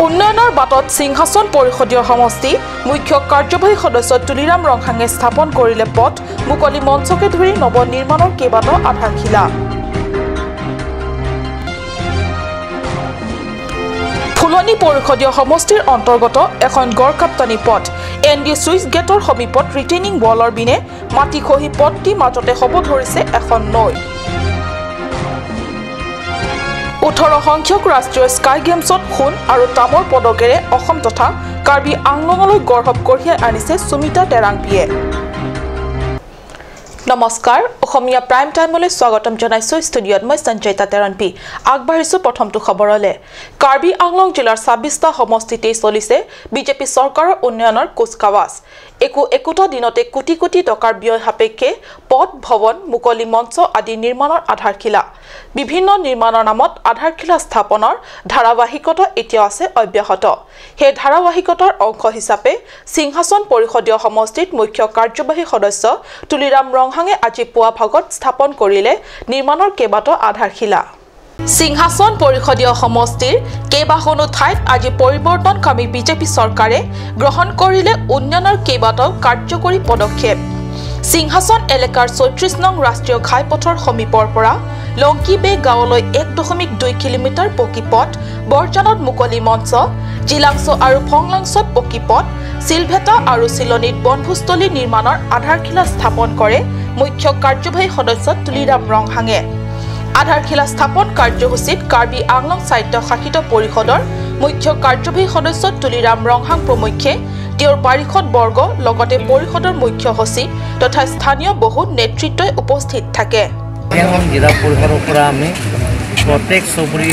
উন্নয়নৰ বাটত সিংহাসন পৰিষদীয় সমষ্টি মুখ্য কাৰ্যবাহী সদস্য তুলিৰাম ৰংহাঙে স্থাপন কৰিলে পথ মুকলি মঞ্চকে ধৰি নৱনিৰ্মাণৰ কেইবাটাও আধাৰশিলা ফুলনি পৰিষদীয় সমষ্টিৰ অন্তৰ্গত এখন গড়কাপ্তানি পথ এনডি সুইচ গেটৰ সমীপত ৰিটেইনিং ৱালৰ বিনে মাটি খহি পথটি মাজতে হ'ব ধৰিছে এখন নৈ 18 সংখ্যক ৰাষ্ট্ৰীয় স্কাই গেমছত সোণ আৰু তামৰ পদকেৰে অসম তথা কাৰ্বি আংলঙলৈ গৌৰৱ কঢ়িয়াই আনিছে সুমিতা টেৰাংপিয়ে নমস্কাৰ অসমীয়া প্ৰাইম টাইমলৈ স্বাগতম জনাইছো ষ্টুডিঅত মই সঞ্জয়তা টেৰাংপি আগবাঢ়িছো প্ৰথমটো খবৰলে কাৰ্বি আংলং জিলাৰ 26টা সমষ্টিতে চলিছে বিজেপি চৰকাৰৰ উন্নয়নৰ কুচকাৱাজ একোটা দিনতে কোটি কোটি টকাৰ ব্যয় সাপেক্ষে পথ ভৱন মুকলি মঞ্চ আদি নিৰ্মাণৰ আধাৰশিলা বিভিন্ন নিৰ্মাণৰ নামত আধাৰশিলা স্থাপনৰ ধাৰাবাহিকতা এতিয়া আছে অব্যাহত হে ধাৰাবাহিকতাৰ অংশ হিচাপে সিংহাসন পৰিষদীয় সমষ্টিত মুখ্য কাৰ্যবাহী সদস্য তুলিৰাম ৰংহাঙে আজি পুৱা ভাগত স্থাপন কৰিলে নিৰ্মাণৰ কেইবাটাও আধাৰশিলা সিংহাসন পৰিষদীয় সমষ্টিৰ কেইবাখনো ঠাইত আজি পৰিৱৰ্তনকামী বিজেপি চৰকাৰে গ্ৰহণ কৰিলে উন্নয়নৰ কেইবাটাও কাৰ্যকৰী পদক্ষেপ সিংহাসন এলেকাৰ ৩৬ নং ৰাষ্ট্ৰীয় ঘাইপথৰ সমীপৰ পৰা লংকিবে গাঁৱলৈ ১.২ কিলোমিটাৰ পকী পথ বৰজানত মুকলি মঞ্চ জিলাংছ আৰু ফংলাংছত পকী পথ সিলভেটা আৰু চিলনীত বনভোজস্থলী নিৰ্মাণৰ আধাৰশিলা স্থাপন কৰে মুখ্য কাৰ্যবাহী সদস্য তুলিৰাম ৰংহাঙে আধাৰশিলা স্থাপন কাৰ্যসূচীত কাৰ্বি আংলং সাহিত্য শাসিত পৰিষদৰ মুখ্য কাৰ্যবাহী সদস্য তুলিৰাম ৰংহাং প্ৰমুখ্যে তেওঁৰ পাৰিষদ বৰ্গ লগতে পৰিষদৰ মুখ্য সচিব তথা স্থানীয় বহু নেতৃত্বই উপস্থিত থাকে জিলা পৰিষদৰ পৰা আমি প্ৰত্যেক চুবুৰী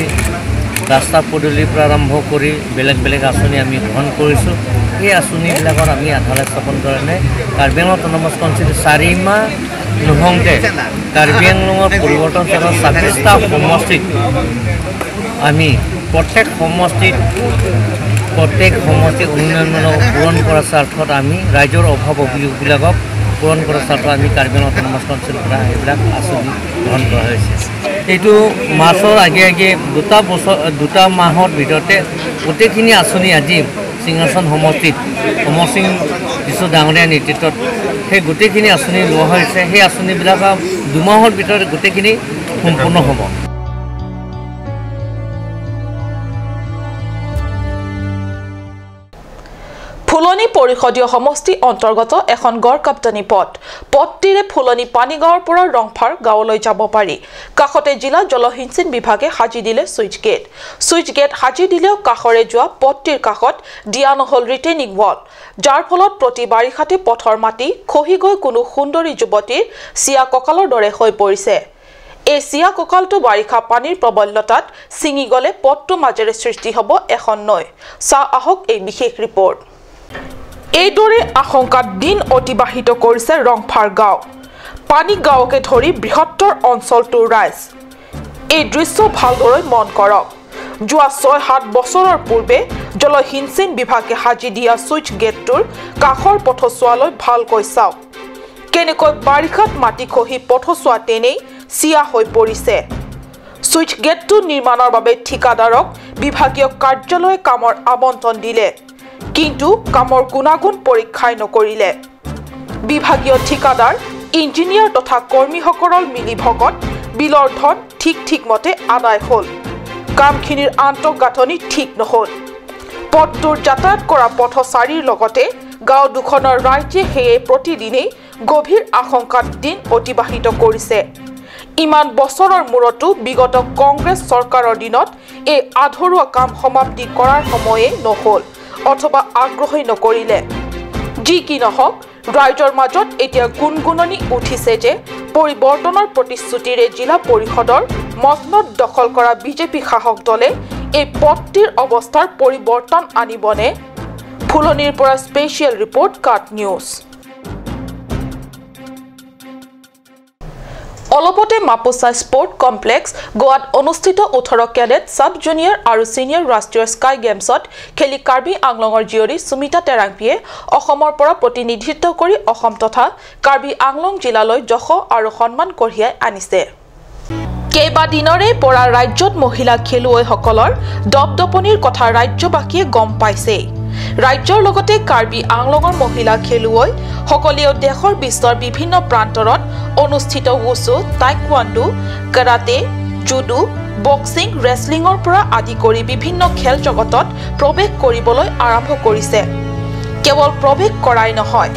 ৰাস্তা পদূলিৰ পৰা আৰম্ভ কৰি বেলেগ বেলেগ আঁচনি আমি গ্ৰহণ কৰিছোঁ এই আঁচনিবিলাকত আমি আধাৰ স্থাপন কাৰণে কাৰ্বি আংলং অট'নমাছ কাউন্সিল 4 মাহ নহওঁতে কাৰ্বি আংলঙৰ পৰিৱৰ্তন চক্ৰৰ 26টা সমষ্টিত আমি প্ৰত্যেক সমষ্টিত উন্নয়নমূলক পূৰণ কৰাৰ স্বাৰ্থত আমি ৰাইজৰ অভাৱ অভিযোগবিলাকক পূৰণ কৰাৰ স্বাৰ্থত আমি কাৰ্বি আংলং অট'নমাছ কাউন্সিলৰ পৰা এইবিলাক আঁচনি গ্ৰহণ কৰা হৈছে এইটো মাৰ্চৰ আগে দুটা মাহৰ ভিতৰতে গোটেইখিনি আঁচনি আজি সিংহাসন সমষ্টিত সমষ্টি কিছু ডাঙৰীয়া নেতৃত্বত সেই গোটেইখিনি আঁচনি লোৱা হৈছে সেই আঁচনিবিলাক 2 মাহৰ ভিতৰত গোটেইখিনি সম্পূৰ্ণ হ'ব ফুলনি পৰিষদীয় সমষ্টি অন্তৰ্গত এখন গড়কাপ্তানি পথটিৰে ফুলনি পানীগাঁৱৰ পৰা ৰংফাৰ গাঁৱলৈ যাব পাৰি কাষতে জিলা জলসিঞ্চন বিভাগে সাজি দিলে সুইচ গেট সাজি দিলেও কাষৰে যোৱা পথটিৰ কাষত দিয়া নহল ৰিটেইনিং ৱাল যাৰ ফলত প্ৰতি বাৰিষাতে পথৰ মাটি খহি গৈ কোনো সুন্দৰী যুৱতীৰ চিয়া কঁকালৰ দৰে হৈ পৰিছে এই চিয়া কঁকালটো বাৰিষা পানীৰ প্ৰবলতাত ছিঙি গলে পথটো মাজেৰে সৃষ্টি হ'ব এখন নৈ আহক এই বিশেষ ৰিপৰ্ট এইদৰে আশংকাত দিন অতিবাহিত কৰিছে ৰংফাৰ গাঁও পানী গাঁৱকে ধৰি বৃহত্তৰ অঞ্চলটোৰ ৰাইজ এই দৃশ্য ভালদৰে মন কৰক যোৱা 6-7 বছৰৰ পূৰ্বে জলসিঞ্চন বিভাগে সাজি দিয়া সুইচ গেটটোৰ কাষৰ পথছোৱালৈ ভালকৈ চাওক কেনেকৈ বাৰিষাত মাটি খহি পথছোৱা তেনেই চিয়া হৈ পৰিছে সুইচ গেটটো নিৰ্মাণৰ বাবে ঠিকাদাৰক বিভাগীয় কাৰ্যালয়ে কামৰ আবণ্টন দিলে কিন্তু কামৰ গুণাগুণ পৰীক্ষাই নকৰিলে বিভাগীয় ঠিকাদাৰ ইঞ্জিনিয়াৰ তথা কৰ্মীসকলৰ মিলিভগত বিলৰ ধন ঠিকমতে আদায় হ'ল কামখিনিৰ আন্তঃগাঁথনি ঠিক নহ'ল পথটোৰ যাতায়াত কৰা পথচাৰীৰ লগতে গাঁও দুখনৰ ৰাইজে সেয়ে প্ৰতিদিনেই গভীৰ আশংকাত দিন অতিবাহিত কৰিছে ইমান বছৰৰ মূৰতো বিগত কংগ্ৰেছ চৰকাৰৰ দিনত এই আধৰুৱা কাম সমাপ্তি কৰাৰ সময়ে নহ'ল অথবা আগ্ৰহী নকৰিলে যি কি নহওক ৰাইজৰ মাজত এতিয়া গুণগুণনি উঠিছে যে পৰিৱৰ্তনৰ প্ৰতিশ্ৰুতিৰে জিলা পৰিষদৰ মসনদ দখল কৰা বিজেপি শাসক দলে এই পথটিৰ অৱস্থাৰ পৰিৱৰ্তন আনিবনে ফুলনিৰ পৰা স্পেচিয়েল ৰিপৰ্ট কাট নিউজ অলপতে মাপুচা স্পৰ্ট কমপ্লেক্স গোৱাত অনুষ্ঠিত 18 ক্যাডেট সাব জুনিয়ৰ আৰু সিনিয়ৰ ৰাষ্ট্ৰীয় স্কাই গেমছত খেলি কাৰ্বি আংলঙৰ জিয়ৰী সুমিতা টেৰাংপিয়ে অসমৰ পৰা প্ৰতিনিধিত্ব কৰি অসম তথা কাৰ্বি আংলং জিলালৈ যশ আৰু সন্মান কঢ়িয়াই আনিছে কেইবাদিনৰে পৰা ৰাজ্যত মহিলা খেলুৱৈসকলৰ দপদপনিৰ কথা ৰাজ্যবাসীয়ে গম পাইছে। ৰাজ্যৰ লগতে কাৰ্বি আংলঙৰ মহিলা খেলুৱৈ সকলেও দেশৰ বিশ্বৰ বিভিন্ন প্ৰান্তৰত অনুষ্ঠিত wushu, taekwondo, karate, judo, boxing, ৰেছলিঙৰ পৰা আদি কৰি বিভিন্ন খেল জগতত প্ৰৱেশ কৰিবলৈ আৰম্ভ কৰিছে। কেৱল প্ৰৱেশ কৰাই নহয়,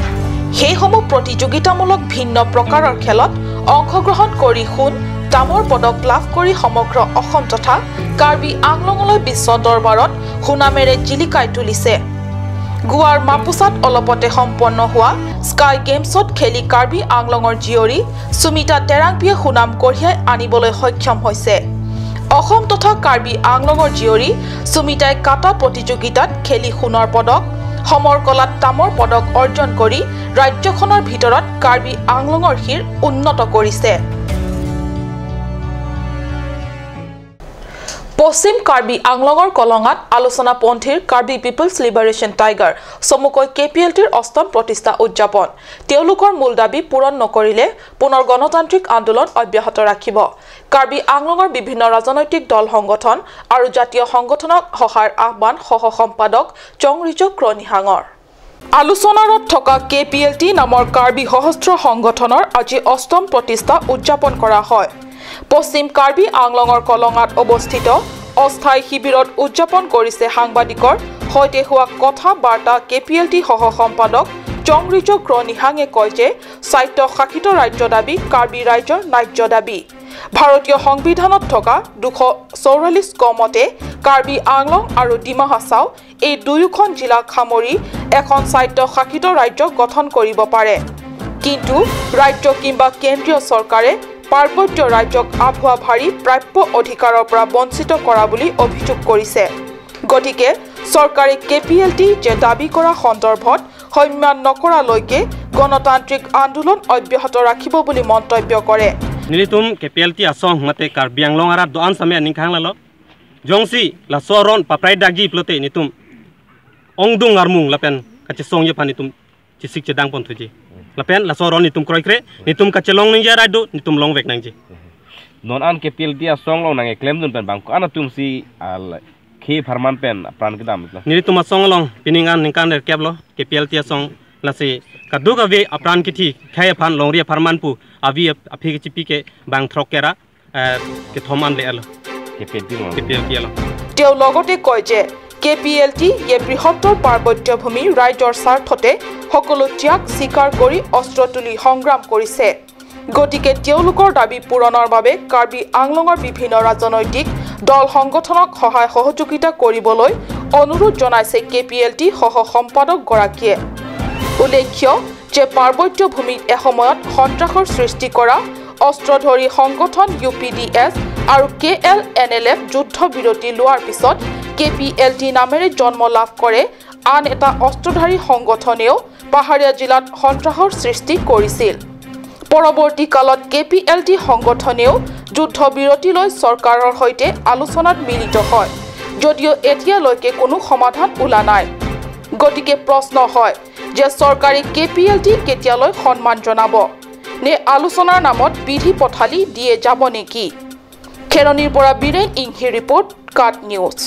সেইসমূহ প্ৰতিযোগিতামূলক ভিন্ন প্ৰকাৰৰ খেলত অংশগ্ৰহণ কৰি সোণ, তামৰ পদক লাভ কৰি সমগ্ৰ অসম তথা কাৰ্বি আংলঙলৈ বিশ্ব দৰবাৰত সুনামেৰে জিলিকাই তুলিছে। গোৱাৰ মাপুচাত অলপতে সম্পন্ন হোৱা স্কাই গেমছত খেলি কাৰ্বি আংলঙৰ জীয়ৰী সুমিতা টেৰাংপিয়ে সুনাম কঢ়িয়াই আনিবলৈ সক্ষম হৈছে। অসম তথা কাৰ্বি আংলঙৰ জীয়ৰী সুমিতাই কাটা প্ৰতিযোগিতাত খেলি সোণৰ পদক, সমৰ কলাত তামৰ পদক অৰ্জন কৰি ৰাজ্যখনৰ ভিতৰত কাৰ্বি আংলঙৰ শিৰ উন্নত কৰিছে। পশ্চিম কাৰ্বি আংলঙৰ কলঙাত আলোচনাপন্থীৰ কাৰ্বি পিপলছ লিবাৰেশ্যন টাইগাৰ চমুকৈ KPLTৰ অষ্টম প্ৰতিষ্ঠা উদযাপন। তেওঁলোকৰ মূল দাবী পূৰণ নকৰিলে পুনৰ গণতান্ত্ৰিক আন্দোলন অব্যাহত ৰাখিব। কাৰ্বি আংলঙৰ বিভিন্ন ৰাজনৈতিক দল সংগঠন আৰু জাতীয় সংগঠনক সহায়ৰ আহ্বান সহ সম্পাদক চংৰিজক ক্ৰনিহাঙৰ। আলোচনাৰত থকা KPLT নামৰ কাৰ্বি সশস্ত্ৰ সংগঠনৰ আজি অষ্টম প্ৰতিষ্ঠা উদযাপন কৰা হয়। পশ্চিম কাৰ্বি আংলঙৰ কলঙাত অৱস্থিত অস্থায়ী শিবিৰত উদযাপন কৰিছে সাংবাদিকৰ সৈতে হোৱা কথা বাৰ্তা KPLT সহ সম্পাদক চংৰিজক ক্ৰনিহাঙে কয় যে স্বায়ত্তশাসিত ৰাজ্য দাবী কাৰ্বি ৰাইজৰ ন্যায্য দাবী। ভাৰতীয় সংবিধানত থকা 244 কমতে কাৰ্বি আংলং আৰু ডিমা হাছাও এই দুয়োখন জিলাক সামৰি এখন স্বায়ত্তশাসিত ৰাজ্য গঠন কৰিব পাৰে। কিন্তু ৰাজ্য কিংবা কেন্দ্ৰীয় চৰকাৰে পাৰ্বত্য ৰাজ্যক আভুৱা ভাৰী প্ৰাপ্য অধিকাৰৰ পৰা বঞ্চিত কৰা বুলি অভিযোগ কৰিছে। গতিকে চৰকাৰে KPLT যে দাবী কৰা সন্দৰ্ভত সন্মান নকৰালৈকে গণতান্ত্ৰিক আন্দোলন অব্যাহত ৰাখিব বুলি মন্তব্য কৰে। Nilitum KPLT asong mate Karbi Anglong arat doan same ningkang lalo. Jongsi la soron paprai dagi plote nitum. Ongdung armung lapen kacesong ye panitum cisik cedang pon tuji. Lapen la soron nitum kroikre nitum kacelong ningja raido nitum long vek nangji. Non an KPLT asong long nang claim dun pen bang ko anatum si al khi farman pen pran kedam. Nilitum asong long piningan ningkan der keblo KPLT asong lasi kaduga ve apran kiti khaya phan longria farman pu avi aphi ke chipi ke bang throkera ke thoman le alo KPLT alo তেওঁ লগতে কয় যে KPLT ye বৃহত্তৰ পাৰ্বত্য ভূমি ৰাইজৰ স্বাৰ্থতে সকলো ত্যাগ স্বীকাৰ কৰি অস্ত্ৰ তুলি সংগ্ৰাম কৰিছে। গতিকে তেওঁলোকৰ দাবী পূৰণৰ বাবে কাৰ্বি আংলঙৰ বিভিন্ন ৰাজনৈতিক দল সংগঠনক সহায় সহযোগিতা কৰিবলৈ অনুৰোধ জনাইছে KPLT সহ সম্পাদক গৰাকীয়ে। উল্লেখ্য যে পাৰ্বত্য ভূমিত এসময়ত সন্ত্ৰাসৰ সৃষ্টি কৰা অস্ত্ৰধৰী সংগঠন UPDS আৰু KLNLF যুদ্ধ বিৰতি লোৱাৰ পিছত KPLT নামেৰে জন্ম লাভ কৰে আন এটা অস্ত্ৰধাৰী সংগঠনেও পাহাৰীয়া জিলাত সন্ত্ৰাসৰ সৃষ্টি কৰিছিল। পৰৱৰ্তী কালত KPLT সংগঠনেও যুদ্ধ বিৰতিলৈ চৰকাৰৰ সৈতে আলোচনাত মিলিত হয়, যদিও এতিয়ালৈকে কোনো সমাধান ওলা নাই। গতিকে প্ৰশ্ন হয় যে চৰকাৰে KPLT কেতিয়ালৈ সন্মান জনাব নে আলোচনাৰ নামত বিধি পথালি দিয়ে যাব নেকি? খেৰনিৰ পৰা বীৰেন ইংহি ৰিপৰ্ট, কাট নিউজ।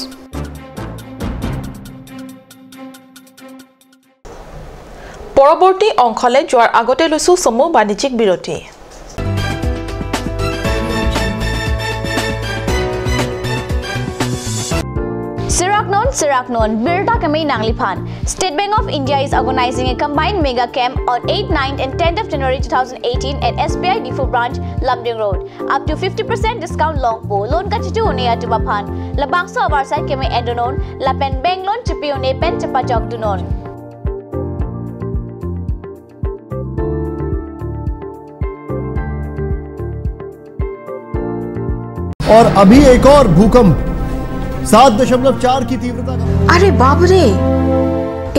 পৰৱৰ্তী অংশলৈ যোৱাৰ আগতে লৈছো চমু বাণিজ্যিক বিৰতি। Siraknon, Birta Kamei Nangliphan. State Bank of India is organizing a combined mega camp on 8, 9 and 10th of January 2018 at SBI Difu branch, Lumding Road. Up to 50% discount long po. Loan kachitu une atubaphan. Labangso awarsai keme endonon. Lapen bank loan chipi une pen chapachok dunon. और अभी एक और भूकंप 7.4 की तीव्रता का। अरे बाप रे,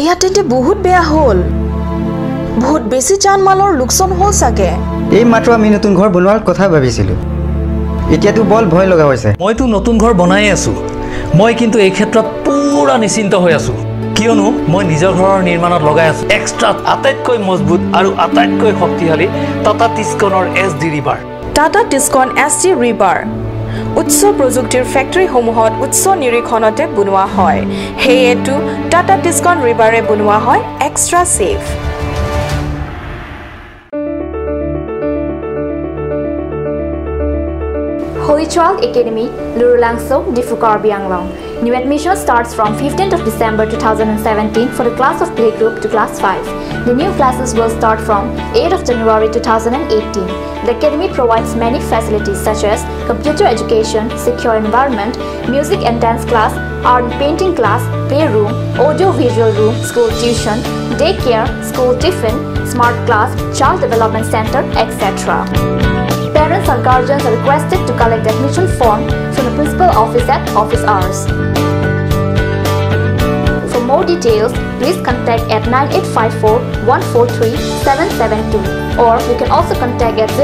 एया तेंते बहुत बेया होल। बहुत बेसी जान माলৰ লোকসান হল সাগে। এই মাত্ৰ আমি নতুন ঘৰ বনোৱাৰ কথা ভাবিছিলো। এতিয়াতো বল ভয় লগা হৈছে। মইতো নতুন ঘৰ বনাই আছো। মই কিন্তু এই ক্ষেত্ৰত পুৰা নিশ্চিন্ত হৈ আছো। কিয়নো মই নিজৰ ঘৰৰ নিৰ্মাণত লগাই আছো এক্সট্ৰা আটাইতকৈ মজবুত আৰু আটাইতকৈ শক্তিশালী টাটা টিস্কনৰ SD ৰিভাৰ। টাটা টিস্কন ST ৰিভাৰ উচ্চ প্ৰযুক্তিৰ ফেক্টৰীসমূহত উচ্চ নিৰীক্ষণতে বনোৱা হয় হেয়েটো টাটা টিস্কন ৰিভাৰে বনোৱা হয় extra safe Holy Child Academy, Lurulangso, Difu Karbi Anglong. New admission starts from 15th of December 2017 for the class of playgroup to class 5. The new classes will start from 8th of January 2018. The academy provides many facilities such as computer education, secure environment, music and dance class, art and painting class, playroom, audio-visual room, school tuition, daycare, school tiffin, smart class, child development center, etc. Parents and guardians are requested to collect admission form from the principal office at office hours. For more details, please contact at 9854-143-772 or you can also contact at 03-671-27900.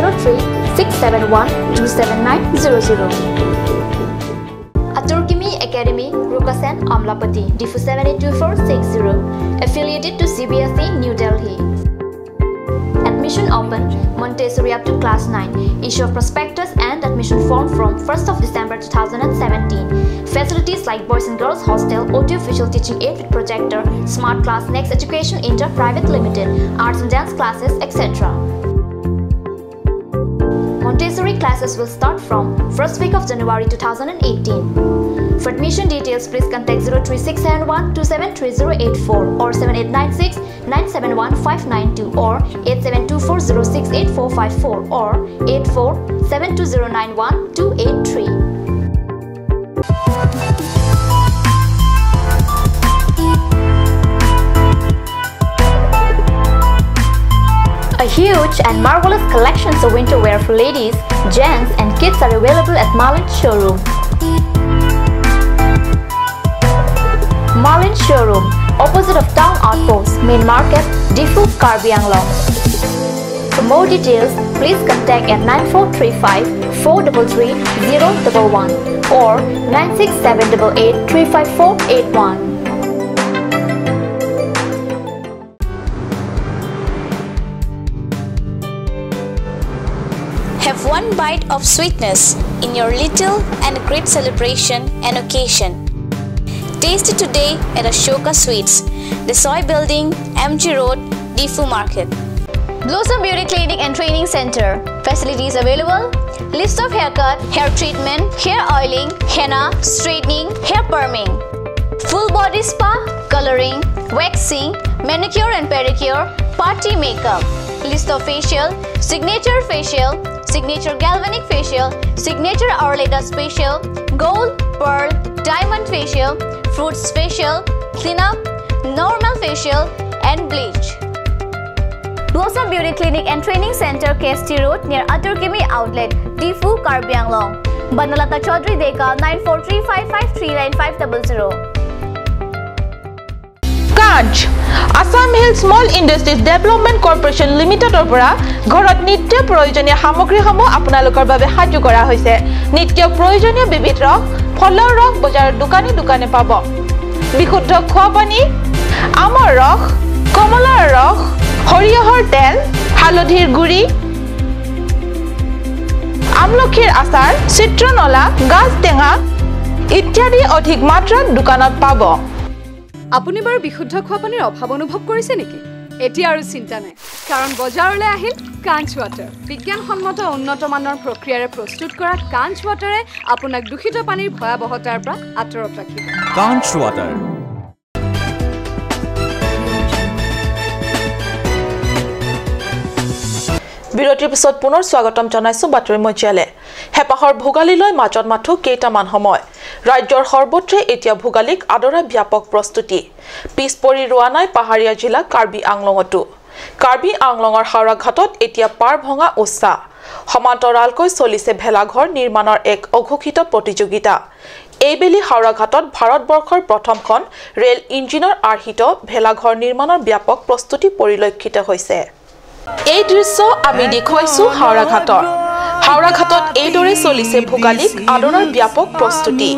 Aturkimi Academy, Rukasen, Amlapati, Difu 782460, affiliated to CBSE, New Delhi. Admission open, Montessori up to class 9. Issue of prospectus and admission form from 1st of December 2017. Facilities like boys and girls hostel, audio-visual teaching aid with projector, smart class, Next Education Inter Private Limited, arts and dance classes, etc. Montessori classes will start from 1st week of January 2018. For admission details, please contact 03671-273084 or 7896-971592 or 8724068454 or 8472091283. A huge and marvelous collections of winter wear for ladies, gents and kids are available at Marlin Showroom. Marlin Showroom, opposite of Town Outpost, Main Market, Difu, Karbi Anglong. For more details, please contact at 9435-433-011 or 96788-35481. Have one bite of sweetness in your little and great celebration and occasion. Taste it today at Ashoka Sweets, the Soy Building, MG Road, Difu Market. Blossom Beauty Clinic and Training Center. Facilities available: list of haircut, hair treatment, hair oiling, henna, straightening, hair perming, full body spa, coloring, waxing, manicure and pedicure, party makeup. List of facial: signature facial, signature galvanic facial, signature Orleda facial, gold, pearl, diamond facial, fruits facial, cleanup, normal facial and bleach. Blossom Beauty Clinic and Training Center, KST Road near Aturkimi Outlet, Difu, Karbi Anglong. Banalata Chaudhary Deka 9435539500. কাজ Assam hill small industries development corporation লিমিটেডৰ পৰা ঘৰত নিত্য প্ৰয়োজনীয় সামগ্ৰীসমূহ আপোনালোকৰ বাবে সাজু কৰা হৈছে নিত্য প্ৰয়োজনীয় বিবিধ ৰস ফলৰ ৰস বজাৰৰ দোকানে দোকানে পাব বিশুদ্ধ খোৱা পানী আমৰ ৰস কমলাৰ ৰস সৰিয়হৰ তেল হালধিৰ গুড়ি আমলখিৰ আচাৰ চিত্ৰনলা গাজ টেঙা ইত্যাদি অধিক মাত্ৰাত দোকানত পাব আপুনি বাৰু বিশুদ্ধ খোৱা পানীৰ অভাৱ অনুভৱ কৰিছে নেকি এতিয়া আৰু চিন্তা নাই কাৰণ বজাৰলৈ আহিল কাঞ্চ ৱাটাৰ বিজ্ঞানসন্মত উন্নত মানৰ প্ৰক্ৰিয়াৰে প্ৰস্তুত কৰা কাঞ্চ ৱাটাৰে আপোনাক দূষিত পানীৰ ভয়াবহতাৰ পৰা আঁতৰত ৰাখিব কাঞ্চ ৱাটাৰ বিৰতিৰ পিছত পুনৰ স্বাগতম জনাইছো বাতৰি মঞ্চলে হেপাহৰ ভোগালীলৈ মাজত মাথো কেইটামান সময় ৰাজ্যৰ সৰ্বত্ৰে এতিয়া ভোগালীক আদৰা ব্যাপক প্ৰস্তুতি পিছপৰি ৰোৱা নাই পাহাৰীয়া জিলা কাৰ্বি আংলঙতো কাৰ্বি আংলঙৰ হাওৰাঘাটত এতিয়া পাৰ ভঙা উৎসাহ সমান্তৰালকৈ চলিছে ভেলাঘৰ নিৰ্মাণৰ এক অঘোষিত প্ৰতিযোগিতা এইবেলি হাওৰাঘাটত ভাৰতবৰ্ষৰ প্ৰথমখন ৰেল ইঞ্জিনৰ আৰ্হিত ভেলাঘৰ নিৰ্মাণৰ ব্যাপক প্ৰস্তুতি পৰিলক্ষিত হৈছে এই দৃশ্য আমি দেখুৱাইছো হাওৰাঘাটত এইদৰে চলিছে ভোগালীক আদৰৰ ব্যাপক প্ৰস্তুতি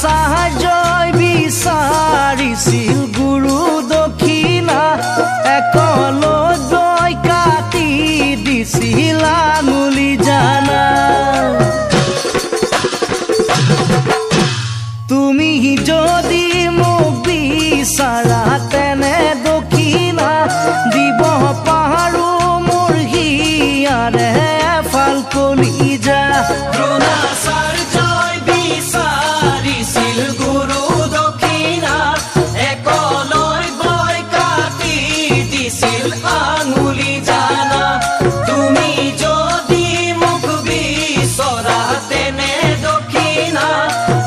সাহায্য বিচাৰিছিল গুৰু দক্ষিণা একলৈ গৈ কাটি দিছিল আঙুলি জানা তুমি যদি মোক বিচাৰা তেনে দক্ষিণা দিব পাৰো মোৰ হিয়াৰে এফাল কলিজা দ্ৰোণাচাৰ্যই বিচাৰিছিল গুৰু দক্ষিণা একলৈ গৈ কাটি দিছিল আঙুলি জানা তুমি যদি মোক বিচৰা তেনে দক্ষিণা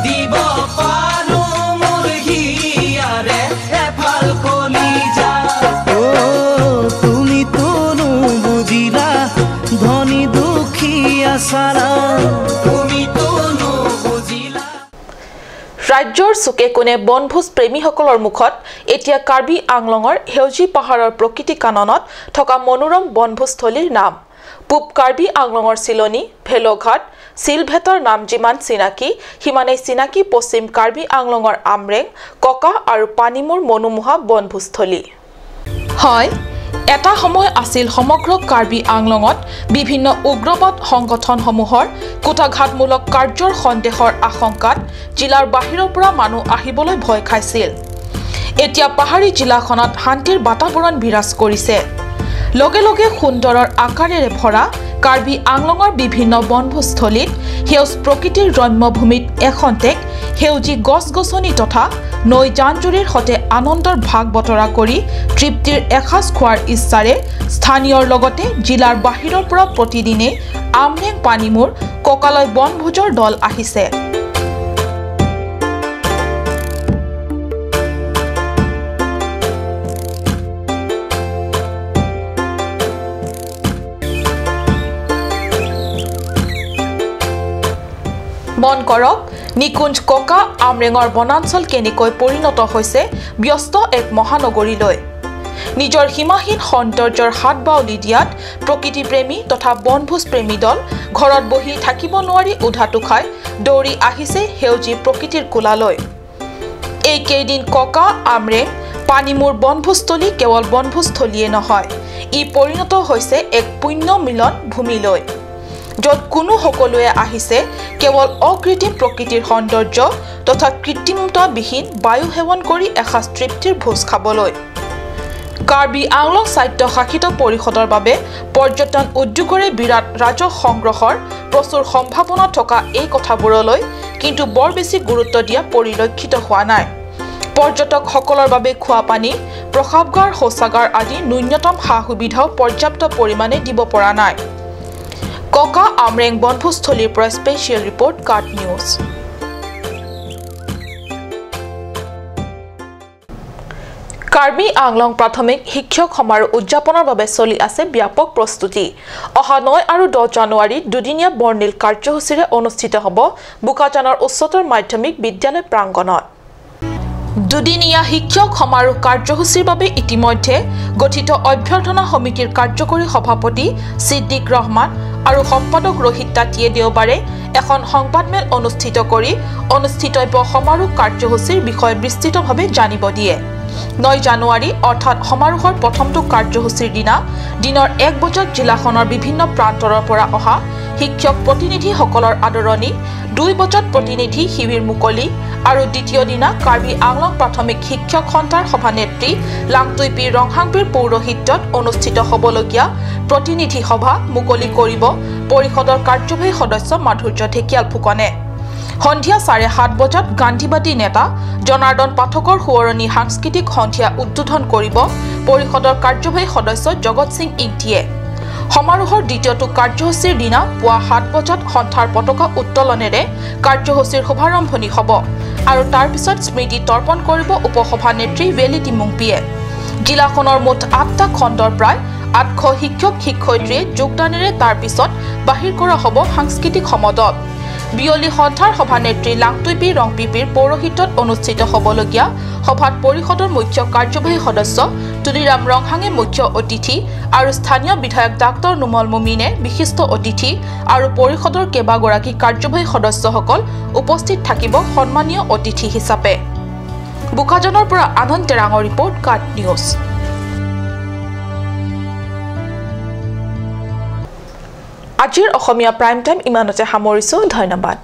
দিব পাৰো মোৰ হিয়াৰে এফাল কলিজা তুমি তোনো বুজিলা ধনী দুখীয়া সাৰা তুমি তোনো বুজিলা ৰাজ্যৰ চুকে কোণে বনভোজ প্ৰেমীসকলৰ মুখত এতিয়া কাৰ্বি আংলঙৰ সেউজী পাহাৰৰ প্ৰকৃতি কাননত থকা মনোৰম বনভোজস্থলীৰ নাম পূব কাৰ্বি আংলঙৰ চিলনী ভেলোঘাট চিলভেটৰ নাম যিমান চিনাকি সিমানেই চিনাকি পশ্চিম কাৰ্বি আংলঙৰ আমৰেং ককা আৰু পানীমূৰ মনোমোহা বনভোজস্থলী হয় এটা সময় আছিল সমগ্ৰ কাৰ্বি আংলঙত বিভিন্ন উগ্ৰবাদ সংগঠনসমূহৰ কুটাঘাতমূলক কাৰ্যৰ সন্দেহৰ আশংকাত জিলাৰ বাহিৰৰ পৰা মানুহ আহিবলৈ ভয় খাইছিল এতিয়া পাহাৰী জিলাখনত শান্তিৰ বাতাবৰণ বিৰাজ কৰিছে লগে লগে সুন্দৰৰ আকাৰেৰে ভৰা কাৰ্বি আংলঙৰ বিভিন্ন বনভোজস্থলীত সেউজ প্ৰকৃতিৰ ৰম্যভূমিত এখন্তেক সেউজী গছ-গছনি তথা নৈ জান-জুৰিৰ সৈতে আনন্দৰ ভাগ বতৰা কৰি তৃপ্তিৰ এসাঁজ খোৱাৰ ইচ্ছাৰে স্থানীয়ৰ লগতে জিলাৰ বাহিৰৰ পৰা প্ৰতিদিনে আমৰেং পানীমূৰ ককালৈ বনভোজৰ দল আহিছে মন কৰক নিকুঞ্জ ককা আমৰেঙৰ বনাঞ্চল কেনেকৈ পৰিণত হৈছে ব্যস্ত এক মহানগৰীলৈ নিজৰ সীমাহীন সৌন্দৰ্যৰ হাত বাউলি দিয়াত প্ৰকৃতিপ্ৰেমী তথা বনভোজ প্ৰেমী দল ঘৰত বহি থাকিব নোৱাৰি উধাটো খাই দৌৰি আহিছে সেউজী প্ৰকৃতিৰ কোলালৈ এই কেইদিন ককা আমৰেং পানীমূৰ বনভোজস্থলী কেৱল বনভোজস্থলীয়ে নহয় ই পৰিণত হৈছে এক পুণ্য মিলন ভূমিলৈ য'ত কোনো সকলোৱে আহিছে কেৱল অকৃত্ৰিম প্ৰকৃতিৰ সৌন্দৰ্য তথা কৃত্ৰিমতাবিহীন বায়ু সেৱন কৰি এসাঁজ তৃপ্তিৰ ভোজ খাবলৈ কাৰ্বি আংলং স্বায়ত্তশাসিত পৰিষদৰ বাবে পৰ্যটন উদ্যোগৰে বিৰাট ৰাজহ সংগ্ৰহৰ প্ৰচুৰ সম্ভাৱনা থকা এই কথাবোৰলৈ কিন্তু বৰ বেছি গুৰুত্ব দিয়া পৰিলক্ষিত হোৱা নাই পৰ্যটকসকলৰ বাবে খোৱা পানী প্ৰসাৱগাৰ শৌচাগাৰ আদি ন্যূনতম সা সুবিধাও পৰ্যাপ্ত পৰিমাণে দিব পৰা নাই ককা আমৰেং বনভোজস্থলীৰ পৰা স্পেচিয়েল ৰিপৰ্ট কাট নিউজ কাৰ্বি আংলং প্ৰাথমিক শিক্ষক সমাৰোহ উদযাপনৰ বাবে চলি আছে ব্যাপক প্ৰস্তুতি অহা 9 আৰু 10 জানুৱাৰীত দুদিনীয়া বৰ্ণিল কাৰ্যসূচীৰে অনুষ্ঠিত হ'ব বুকাজানৰ উচ্চতৰ মাধ্যমিক বিদ্যালয় প্ৰাংগণত দুদিনীয়া শিক্ষক সমাৰোহ কাৰ্যসূচীৰ বাবে ইতিমধ্যে গঠিত অভ্যৰ্থনা সমিতিৰ কাৰ্যকৰী সভাপতি সিদ্দিক ৰহমান আৰু সম্পাদক ৰোহিত তাটিয়ে দেওবাৰে এখন সংবাদমেল অনুষ্ঠিত কৰি অনুষ্ঠিতব্য সমাৰোহ কাৰ্যসূচীৰ বিষয়ে বিস্তৃতভাৱে জানিব দিয়ে 9 জানুৱাৰী অৰ্থাৎ সমাৰোহৰ প্ৰথমটো কাৰ্যসূচীৰ দিনা দিনৰ 1 বজাত জিলাখনৰ বিভিন্ন প্ৰান্তৰৰ পৰা অহা শিক্ষক প্ৰতিনিধিসকলৰ আদৰণি 2 বজাত প্ৰতিনিধি শিবিৰ মুকলি আৰু দ্বিতীয় দিনা কাৰ্বি আংলং প্ৰাথমিক শিক্ষক সন্থাৰ সভানেত্ৰী লাংটুইপি ৰংহাংপিৰ পৌৰোহিত্যত অনুষ্ঠিত হ'বলগীয়া প্ৰতিনিধি সভা মুকলি কৰিব পৰিষদৰ কাৰ্যবাহী সদস্য মাধুৰ্য ঢেকিয়াল ফুকনে সন্ধিয়া 7:30 বজাত গান্ধীবাদী নেতা জনাৰ্দন পাঠকৰ সুৱৰণী সাংস্কৃতিক সন্ধিয়া উদ্বোধন কৰিব পৰিষদৰ কাৰ্যবাহী সদস্য জগত সিং ইংটিয়ে সমাৰোহৰ দ্বিতীয়টো কাৰ্যসূচীৰ দিনা পুৱা 7 বজাত সন্থাৰ পতাকা উত্তোলনেৰে কাৰ্যসূচীৰ শুভাৰম্ভণি হ'ব আৰু তাৰ পিছত স্মৃতি তৰ্পণ কৰিব উপসভানেত্ৰী বেলিটি মুংপিয়ে জিলাখনৰ মুঠ 8টা খণ্ডৰ প্ৰায় 800 শিক্ষক শিক্ষয়িত্ৰীয়ে যোগদানেৰে তাৰ পিছত বাহিৰ কৰা হ'ব সাংস্কৃতিক সমদল বিয়লি সন্থাৰ সভানেত্ৰী লাংটুইপি ৰংপিপিৰ পৌৰোহিত্যত অনুষ্ঠিত হ'বলগীয়া সভাত পৰিষদৰ মুখ্য কাৰ্যবাহী সদস্য তুলিৰাম ৰংহাঙে মুখ্য অতিথি আৰু স্থানীয় বিধায়ক ডাক্তৰ নুমল মুমিনে বিশিষ্ট অতিথি আৰু পৰিষদৰ কেইবাগৰাকী কাৰ্যবাহী সদস্যসকল উপস্থিত থাকিব সন্মানীয় অতিথি হিচাপে। বুকাজনৰ পৰা আনন্দ তেৰাঙৰ ৰিপৰ্ট কাট নিউজ। আজিৰ অসমীয়া প্ৰাইম টাইম ইমানতে সামৰিছো। ধন্যবাদ।